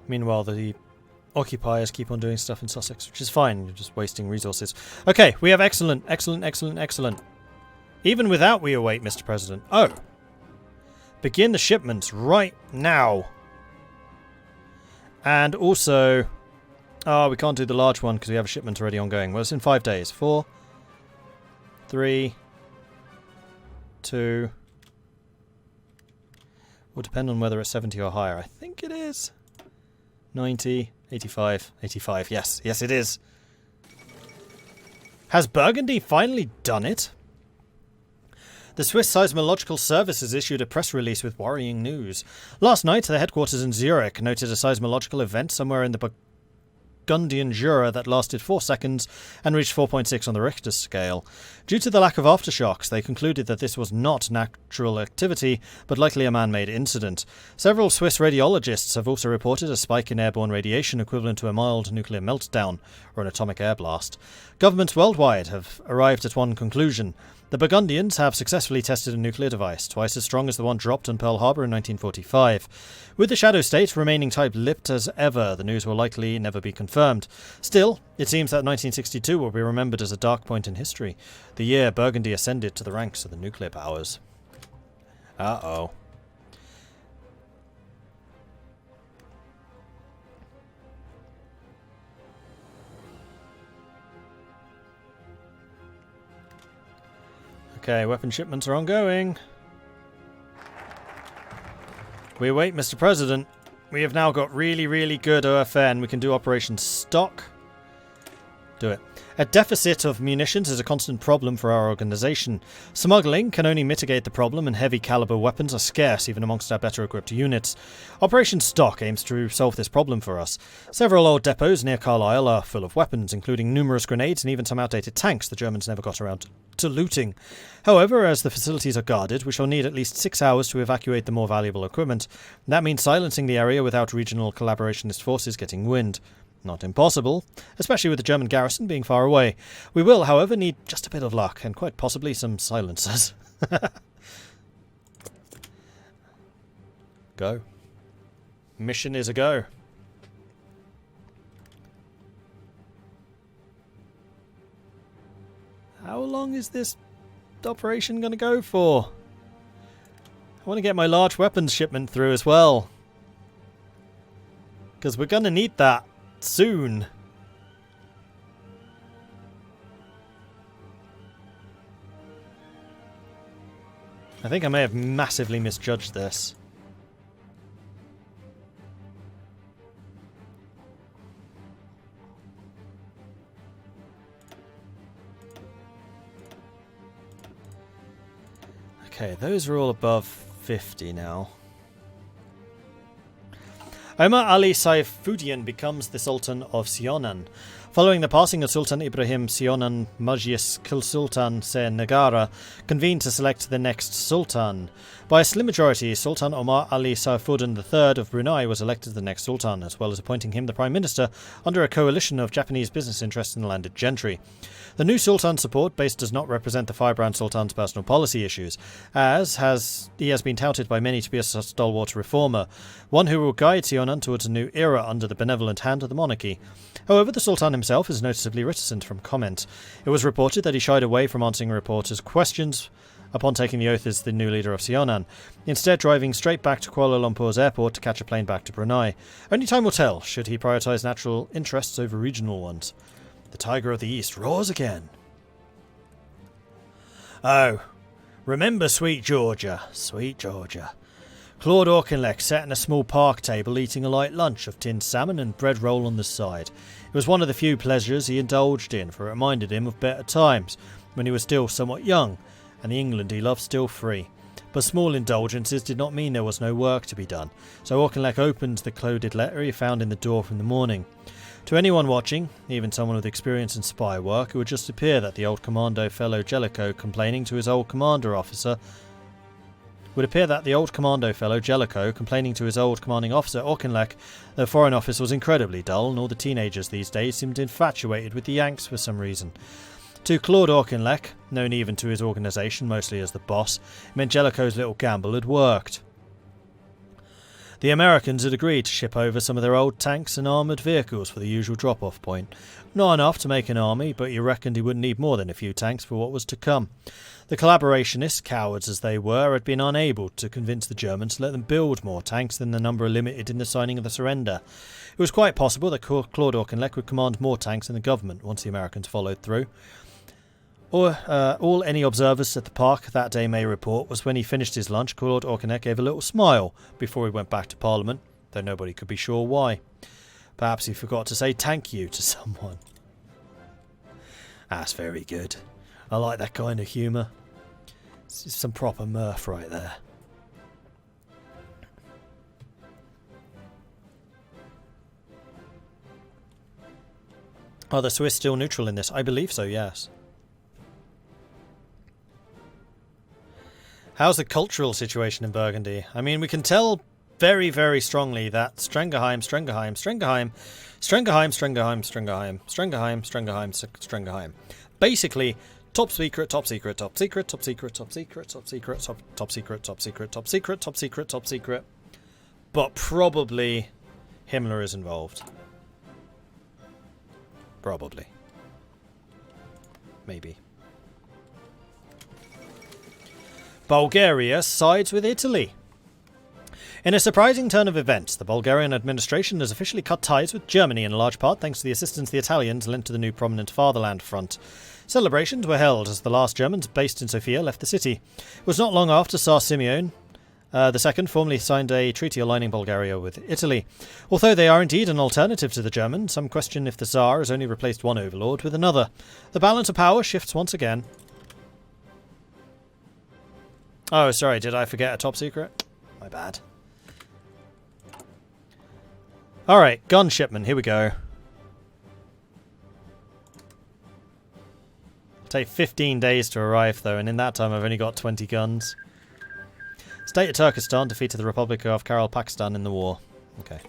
Meanwhile, the occupiers keep on doing stuff in Sussex, which is fine. You're just wasting resources. Okay, we have excellent. Even without we await, Mr. President. Oh. Begin the shipments right now. And also... Oh, we can't do the large one because we have a shipment already ongoing. Well, it's in 5 days. 4, 3, 2... Will depend on whether it's 70 or higher. I think it is. 90, 85, 85. Yes, yes it is. Has Burgundy finally done it? The Swiss Seismological Service has issued a press release with worrying news. Last night, the headquarters in Zurich noted a seismological event somewhere in the Burgundian Jura that lasted 4 seconds and reached 4.6 on the Richter scale. Due to the lack of aftershocks, they concluded that this was not natural activity, but likely a man-made incident. Several Swiss radiologists have also reported a spike in airborne radiation equivalent to a mild nuclear meltdown or an atomic air blast. Governments worldwide have arrived at one conclusion. The Burgundians have successfully tested a nuclear device, twice as strong as the one dropped on Pearl Harbor in 1945. With the Shadow State remaining tight-lipped as ever, the news will likely never be confirmed. Still, it seems that 1962 will be remembered as a dark point in history, the year Burgundy ascended to the ranks of the nuclear powers. Uh-oh. Okay, weapon shipments are ongoing. We await, Mr. President. We have now got really good OFN. We can do Operation Stock. Do it. A deficit of munitions is a constant problem for our organisation. Smuggling can only mitigate the problem, and heavy caliber weapons are scarce even amongst our better equipped units. Operation Stock aims to solve this problem for us. Several old depots near Carlisle are full of weapons, including numerous grenades and even some outdated tanks the Germans never got around to looting. However, as the facilities are guarded, we shall need at least 6 hours to evacuate the more valuable equipment. That means silencing the area without regional collaborationist forces getting wind. Not impossible, especially with the German garrison being far away. We will, however, need just a bit of luck, and quite possibly some silencers. Go. Mission is a go. How long is this operation going to go for? I want to get my large weapons shipment through as well, because we're going to need that soon. I think I may have massively misjudged this. Okay, those are all above 50 now. Omar Ali Saifuddin becomes the Sultan of Sionen. Following the passing of Sultan Ibrahim Sionen, Majesty Sultan Se Negara convened to select the next Sultan. By a slim majority, Sultan Omar Ali Saifuddin III of Brunei was elected the next Sultan, as well as appointing him the Prime Minister under a coalition of Japanese business interests and landed gentry. The new Sultan's support base does not represent the firebrand Sultan's personal policy issues, as he has been touted by many to be a stalwart reformer, one who will guide Sionen towards a new era under the benevolent hand of the monarchy. However, the Sultan himself is noticeably reticent from comment. It was reported that he shied away from answering reporters' questions upon taking the oath as the new leader of Sionen, instead driving straight back to Kuala Lumpur's airport to catch a plane back to Brunei. Only time will tell, should he prioritise natural interests over regional ones. The Tiger of the East roars again. Oh, remember sweet Georgia, sweet Georgia. Claude Auchinleck sat in a small park table eating a light lunch of tinned salmon and bread roll on the side. It was one of the few pleasures he indulged in, for it reminded him of better times, when he was still somewhat young, and the England he loved still free. But small indulgences did not mean there was no work to be done, so Auchinleck opened the cloded letter he found in the door from the morning. To anyone watching, even someone with experience in spy work, it would just appear that the old commando fellow Jellicoe complaining to his old commanding officer Auchinleck, the Foreign Office was incredibly dull, and all the teenagers these days seemed infatuated with the Yanks for some reason. To Claude Auchinleck, known even to his organisation mostly as the boss, it meant Jellicoe's little gamble had worked. The Americans had agreed to ship over some of their old tanks and armoured vehicles for the usual drop-off point. Not enough to make an army, but he reckoned he wouldn't need more than a few tanks for what was to come. The collaborationists, cowards as they were, had been unable to convince the Germans to let them build more tanks than the number limited in the signing of the surrender. It was quite possible that Claude Auchinleck would command more tanks than the government once the Americans followed through. All any observers at the park that day may report was when he finished his lunch, Claude Auchinleck gave a little smile before he went back to Parliament, though nobody could be sure why. Perhaps he forgot to say thank you to someone. That's very good. I like that kind of humour. It's some proper mirth right there. Are the Swiss still neutral in this? I believe so, yes. How's the cultural situation in Burgundy? I mean, we can tell very, very strongly that Strengeheim, basically, top secret, top secret, top secret, top secret, top secret, top secret, top secret, top secret, top secret, top secret, top secret. But probably Himmler is involved. Probably. Maybe. Bulgaria sides with Italy. In a surprising turn of events, the Bulgarian administration has officially cut ties with Germany in large part thanks to the assistance the Italians lent to the new prominent Fatherland Front. Celebrations were held as the last Germans based in Sofia left the city. It was not long after Tsar Simeon II formally signed a treaty aligning Bulgaria with Italy. Although they are indeed an alternative to the Germans, some question if the Tsar has only replaced one overlord with another. The balance of power shifts once again. Oh, sorry, did I forget a top secret? My bad. Alright, gun shipment, here we go. Take 15 days to arrive though, and in that time I've only got 20 guns. State of Turkestan defeated the Republic of Karakalpakstan in the war. Okay.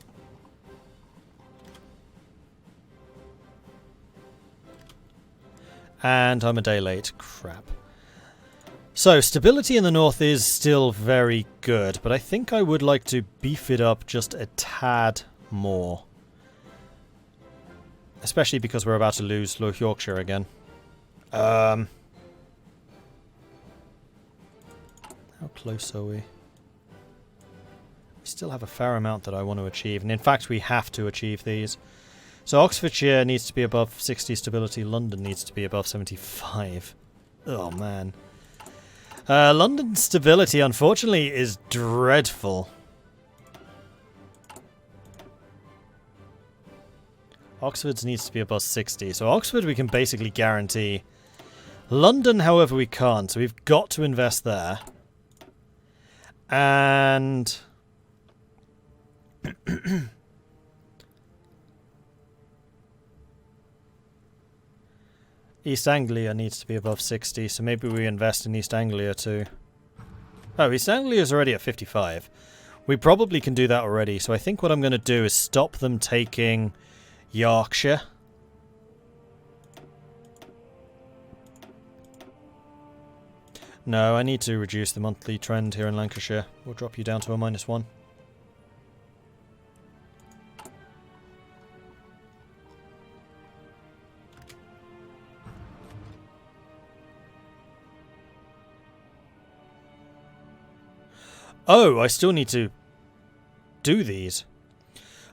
And I'm a day late. Crap. So, stability in the north is still very good, but I think I would like to beef it up just a tad more. Especially because we're about to lose Low Yorkshire again. How close are we? We still have a fair amount that I want to achieve, and in fact we have to achieve these. So Oxfordshire needs to be above 60 stability, London needs to be above 75. Oh man. London's stability, unfortunately, is dreadful. Oxford's needs to be above 60. So Oxford we can basically guarantee. London, however, we can't. So we've got to invest there. And... East Anglia needs to be above 60, so maybe we invest in East Anglia too. Oh, East Anglia is already at 55. We probably can do that already, so I think what I'm going to do is stop them taking Yorkshire. No, I need to reduce the monthly trend here in Lancashire. We'll drop you down to a -1. Oh, I still need to do these.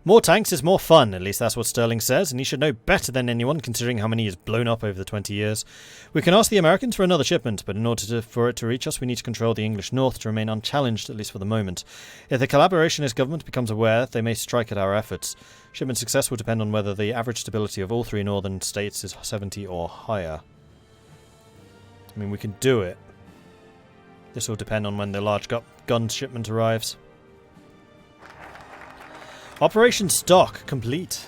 More tanks is more fun, at least that's what Sterling says, and he should know better than anyone considering how many he has blown up over the 20 years. We can ask the Americans for another shipment, but in order for it to reach us we need to control the English north to remain unchallenged, at least for the moment. If the collaborationist government becomes aware, they may strike at our efforts. Shipment success will depend on whether the average stability of all three northern states is 70 or higher. I mean, we can do it. This will depend on when the large gun shipment arrives. Operation Stock complete.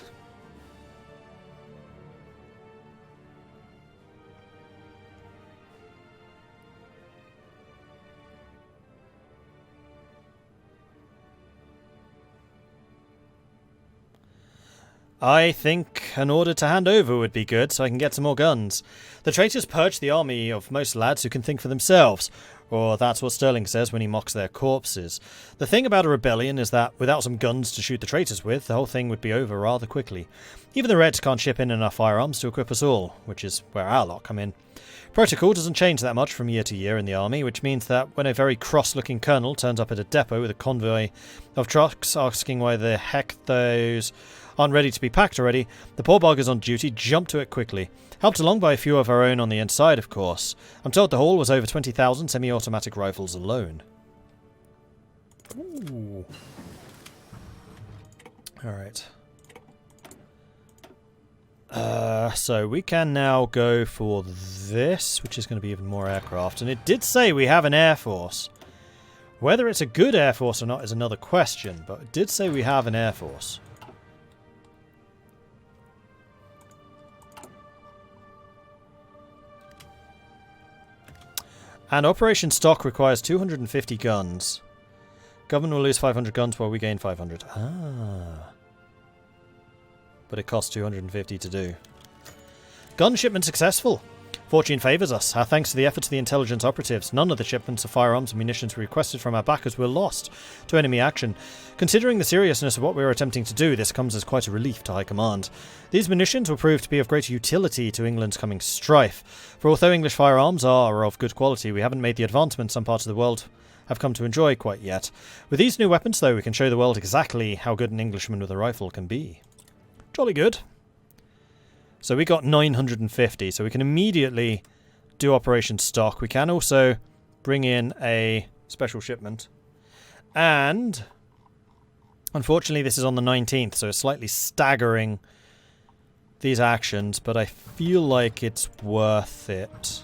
I think an order to hand over would be good, so I can get some more guns. The traitors purge the army of most lads who can think for themselves. Or that's what Sterling says when he mocks their corpses. The thing about a rebellion is that without some guns to shoot the traitors with, the whole thing would be over rather quickly. Even the Reds can't ship in enough firearms to equip us all, which is where our lot come in. Protocol doesn't change that much from year to year in the army, which means that when a very cross-looking colonel turns up at a depot with a convoy of trucks asking why the heck those aren't ready to be packed already, the poor buggers on duty jump to it quickly. Helped along by a few of our own on the inside, of course. I'm told the haul was over 20,000 semi-automatic rifles alone. Ooh. Alright. So we can now go for this, which is going to be even more aircraft. And it did say we have an air force. Whether it's a good air force or not is another question, but it did say we have an air force. And Operation Stock requires 250 guns. Government will lose 500 guns while we gain 500. Ah. But it costs 250 to do. Gun shipment successful. Fortune favours us. Our thanks to the efforts of the intelligence operatives. None of the shipments of firearms and munitions we requested from our backers were lost to enemy action. Considering the seriousness of what we were attempting to do, this comes as quite a relief to High Command. These munitions will prove to be of greater utility to England's coming strife. For although English firearms are of good quality, we haven't made the advancements some parts of the world have come to enjoy quite yet. With these new weapons, though, we can show the world exactly how good an Englishman with a rifle can be. Jolly good. So we got 950, so we can immediately do Operation Stock. We can also bring in a special shipment. And unfortunately this is on the 19th, so it's slightly staggering these actions, but I feel like it's worth it.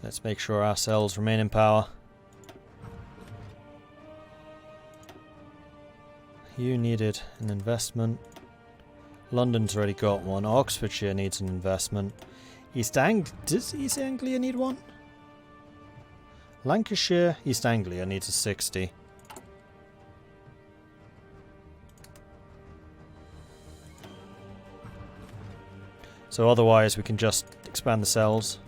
Let's make sure our cells remain in power. You needed an investment. London's already got one. Oxfordshire needs an investment. Does East Anglia need one? Lancashire, East Anglia needs a 60. So otherwise we can just expand the cells.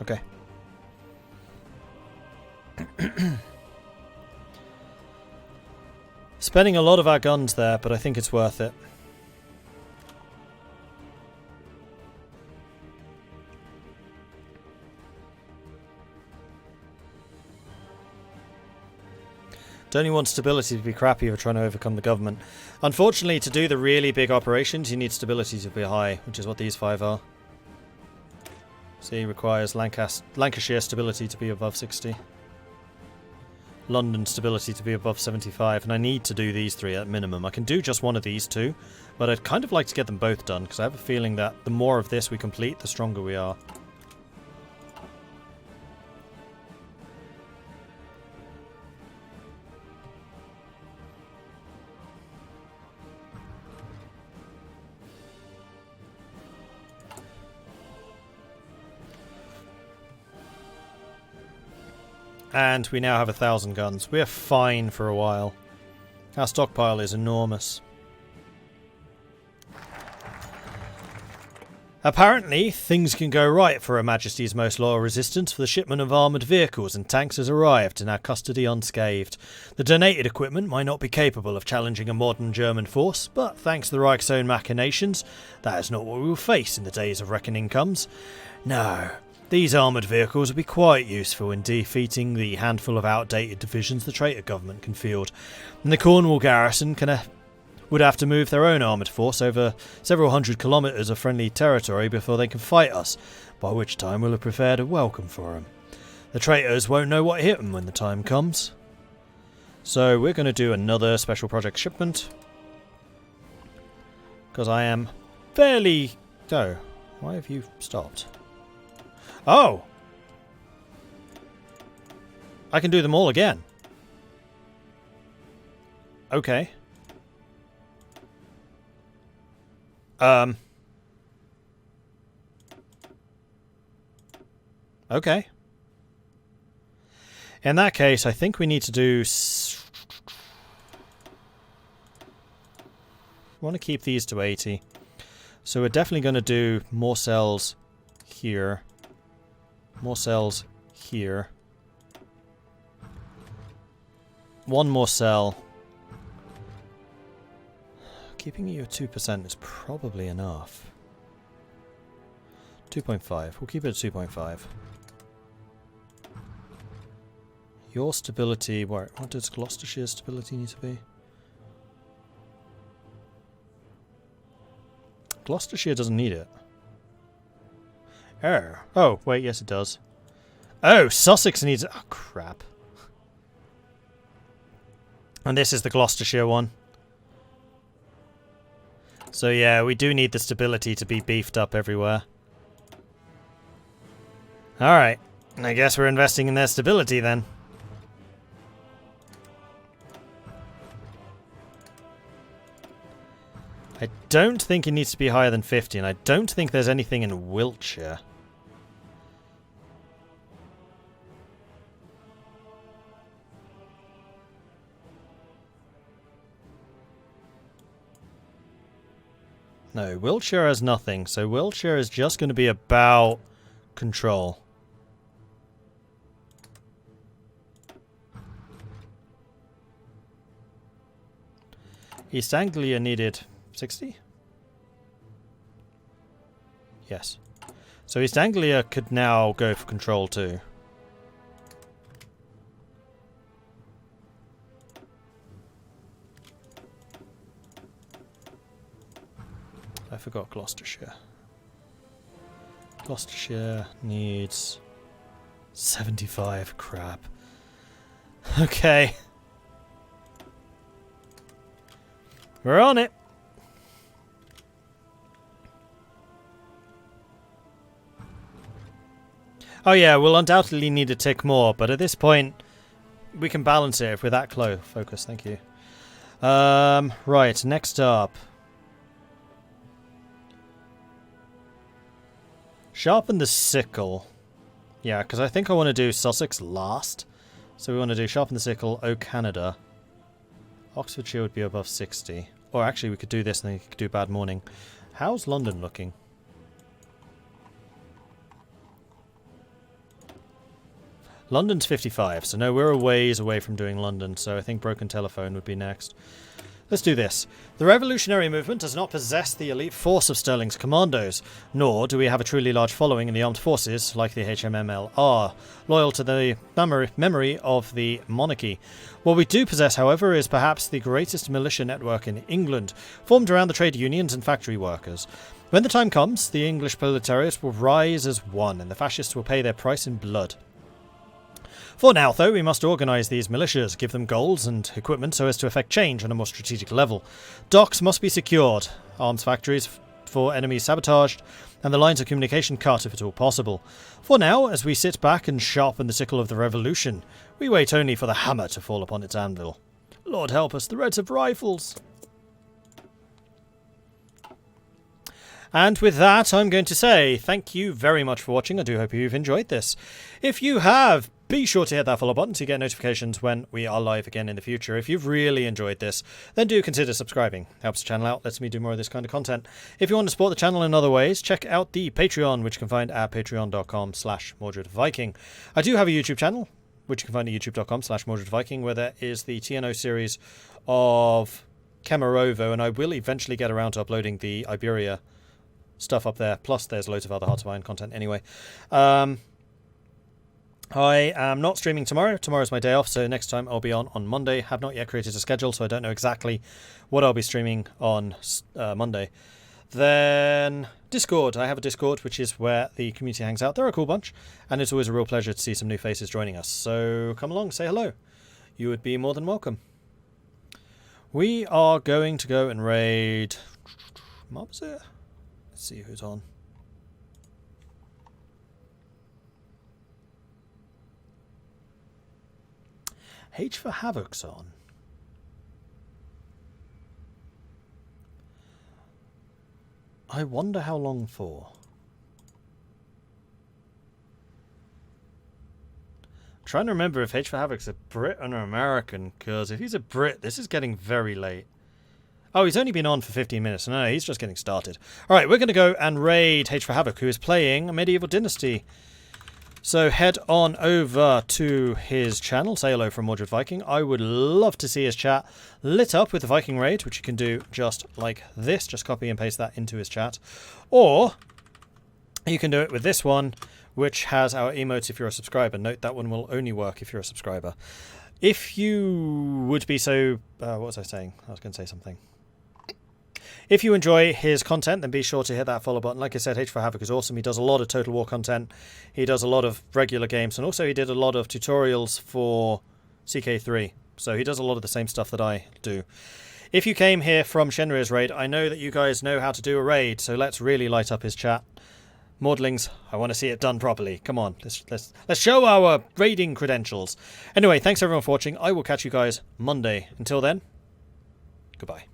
Okay. Spending a lot of our guns there, but I think it's worth it. Don't you want stability to be crappy if you're trying to overcome the government? Unfortunately, to do the really big operations, you need stability to be high, which is what these 5 are. See, requires Lancashire stability to be above 60. London stability to be above 75, and I need to do these 3 at minimum. I can do just one of these 2, but I'd kind of like to get them both done, because I have a feeling that the more of this we complete, the stronger we are. And we now have 1,000 guns. We're fine for a while. Our stockpile is enormous. Apparently, things can go right for Her Majesty's most loyal resistance, for the shipment of armoured vehicles and tanks has arrived in our custody unscathed. The donated equipment might not be capable of challenging a modern German force, but thanks to the Reich's own machinations, that is not what we will face in the days of reckoning comes. No. These armoured vehicles will be quite useful in defeating the handful of outdated divisions the traitor government can field, and the Cornwall garrison would have to move their own armoured force over several hundred kilometres of friendly territory before they can fight us, by which time we'll have prepared a welcome for them. The traitors won't know what hit them when the time comes. So we're going to do another special project shipment, because I am fairly... Oh, why have you stopped? Oh! I can do them all again. Okay. Okay. In that case, I think we need to do... want to keep these to 80. So we're definitely going to do more cells here. More cells here. One more cell. Keeping you at 2% is probably enough. 2.5. We'll keep it at 2.5. Your stability... What does Gloucestershire's stability need to be? Gloucestershire doesn't need it. Oh, wait, yes it does. Oh, Sussex needs it. Oh, crap. And this is the Gloucestershire one. So yeah, we do need the stability to be beefed up everywhere. Alright, I guess we're investing in their stability then. I don't think it needs to be higher than 50, and I don't think there's anything in Wiltshire. No, Wiltshire has nothing, so Wiltshire is just going to be about control. East Anglia needed 60? Yes. So East Anglia could now go for control too. I forgot Gloucestershire. Gloucestershire needs 75. Crap. Okay. We're on it. Oh yeah, we'll undoubtedly need a tick more, but at this point, we can balance it if we're that close. Focus, thank you. Right, next up. Sharpen the sickle. Yeah, because I think I want to do Sussex last. So we want to do sharpen the sickle, O Canada. Oxfordshire would be above 60. Or actually, we could do this and then we could do bad morning. How's London looking? London's 55, so no, we're a ways away from doing London, so I think broken telephone would be next. Let's do this. The revolutionary movement does not possess the elite force of Sterling's commandos, nor do we have a truly large following in the armed forces like the HMMLR, loyal to the memory of the monarchy. What we do possess, however, is perhaps the greatest militia network in England, formed around the trade unions and factory workers. When the time comes, the English proletariat will rise as one, and the fascists will pay their price in blood. For now, though, we must organise these militias, give them goals and equipment so as to effect change on a more strategic level. Docks must be secured, arms factories for enemies sabotaged, and the lines of communication cut if at all possible. For now, as we sit back and sharpen the sickle of the revolution, we wait only for the hammer to fall upon its anvil. Lord help us, the Reds have rifles! And with that, I'm going to say thank you very much for watching. I do hope you've enjoyed this. If you have, be sure to hit that follow button to get notifications when we are live again in the future. If you've really enjoyed this, then do consider subscribing. Helps the channel out, lets me do more of this kind of content. If you want to support the channel in other ways, check out the Patreon, which you can find at patreon.com/MordredViking. I do have a YouTube channel, which you can find at youtube.com/MordredViking, where there is the TNO series of Kemerovo, and I will eventually get around to uploading the Iberia stuff up there, plus there's loads of other Hearts of Iron content anyway. I am not streaming tomorrow. Tomorrow's my day off, so next time I'll be on Monday. Have not yet created a schedule, so I don't know exactly what I'll be streaming on Monday. Then Discord. I have a Discord, which is where the community hangs out. They're a cool bunch, and it's always a real pleasure to see some new faces joining us. So come along, say hello. You would be more than welcome. We are going to go and raid... What was it? Let's see who's on. H for Havoc's on. I wonder how long for. I'm trying to remember if H for Havoc's a Brit or an American, because if he's a Brit, this is getting very late. Oh, he's only been on for 15 minutes. No, he's just getting started. Alright, we're going to go and raid H for Havoc, who is playing Medieval Dynasty. So head on over to his channel. Say hello from Mordred Viking. I would love to see his chat lit up with the Viking raid, which you can do just like this. Just copy and paste that into his chat. Or you can do it with this one, which has our emotes if you're a subscriber. Note that one will only work if you're a subscriber. If you would be so... what was I saying? I was going to say something. If you enjoy his content, then be sure to hit that follow button. Like I said, H for Havoc is awesome. He does a lot of Total War content. He does a lot of regular games. And also he did a lot of tutorials for CK3. So he does a lot of the same stuff that I do. If you came here from Shenrir's raid, I know that you guys know how to do a raid. So let's really light up his chat. Mordlings, I want to see it done properly. Come on, let's show our raiding credentials. Anyway, thanks everyone for watching. I will catch you guys Monday. Until then, goodbye.